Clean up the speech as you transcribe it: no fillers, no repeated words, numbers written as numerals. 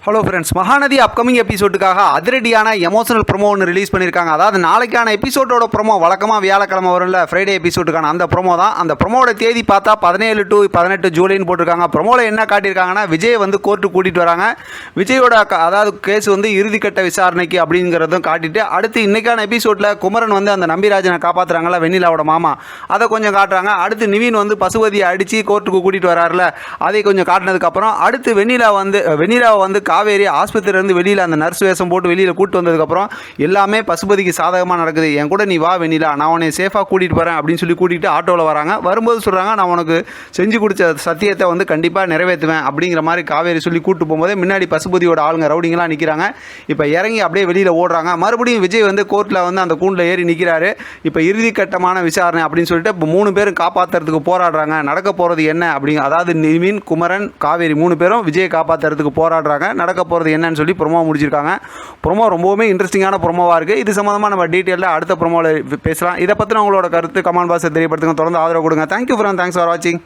Hello friends, Mahanadi upcoming எபிசோடுக்காக அதிரடியான emotional promo ஒன்று release பண்ணியிருக்காங்க. அதாவது நாளைக்கான எபிசோடோட ப்ரோமோ வழக்கமாக வியாழக்கிழமை வரும்ல, ஃப்ரைடே எபிசோடுக்கான அந்த ப்ரோமோ தான். அந்த ப்ரோமோட தேதி பார்த்தா 17 to 18 ஜூலைன்னு போட்டிருக்காங்க. ப்ரோமோவில் என்ன காட்டியிருக்காங்கன்னா, விஜய் வந்து கோர்ட்டுக்கு கூட்டிகிட்டு வராங்க. விஜயோட அதாவது கேஸ் வந்து இறுதிக்கட்ட விசாரணைக்கு அப்படிங்கிறதும் காட்டிட்டு, அடுத்து இன்றைக்கான எபிசோடில் குமரன் வந்து அந்த நம்பிராஜனை காப்பாற்றுறாங்களா, வெண்ணிலாவோட மாமா, அதை கொஞ்சம் காட்டுறாங்க. அடுத்து நிவின் வந்து பசுபதியை அடித்து கோர்ட்டுக்கு கூட்டிகிட்டு வராருல, அதை கொஞ்சம் காட்டினதுக்கப்புறம் அடுத்து வெண்ணிலாவை வந்து காவேரி ஆஸ்பத்திரியிலேருந்து வெளியில் அந்த நர்ஸ் வேஷம் போட்டு வெளியில் கூட்டு வந்ததுக்கப்புறம் எல்லாமே பசுபதிக்கு சாதகமாக நடக்குது. என் கூட நீ வா வெண்ணிலா, நான் உன்னை சேஃபாக கூட்டிகிட்டு போகிறேன் அப்படின்னு சொல்லி கூட்டிகிட்டு ஆட்டோவில் வராங்க. வரும்போது சொல்கிறாங்க, நான் உனக்கு செஞ்சு கொடுத்த சத்தியத்தை வந்து கண்டிப்பாக நிறைவேற்றுவேன் அப்படிங்கிற மாதிரி காவேரி சொல்லி கூட்டு போகும்போதே முன்னாடி பசுபதியோட ஆளுங்க ரவுடிங்கெலாம் நிற்கிறாங்க. இப்போ இறங்கி அப்படியே வெளியில் ஓடுறாங்க. மறுபடியும் விஜய் வந்து கோர்ட்டில் வந்து அந்த கூண்டில் ஏறி நிற்கிறாரு. இப்போ இறுதி கட்டமான விசாரணை அப்படின்னு சொல்லிட்டு இப்போ 3 பேரும் காப்பாற்றுறதுக்கு போராடுறாங்க. நடக்க போகிறது என்ன அப்படிங்க, அதாவது நிவின், குமரன், காவேரி 3 பேரும் விஜயை காப்பாற்றுறதுக்கு போராடுறாங்க. நடக்க போகிறது என்னன்னு சொல்லி ப்ரோமோ முடிச்சிருக்காங்க. ப்ரோமோ ரொம்பவுமே இன்ட்ரெஸ்டிங்கான ப்ரோமோவாக இருக்குது. இது சம்மந்தமாக நம்ம டீட்டெயிலில் அடுத்த ப்ரோமோவில் பேசலாம். இதை பற்றின உங்களோட கருத்து கமெண்ட் பாக்ஸில் தெரியப்படுத்துங்க. தொடர்ந்து ஆதரவு கொடுங்க. தேங்க்யூ ஃப்ரெண்ட், தேங்க்ஸ் ஃபார் வாட்சிங்.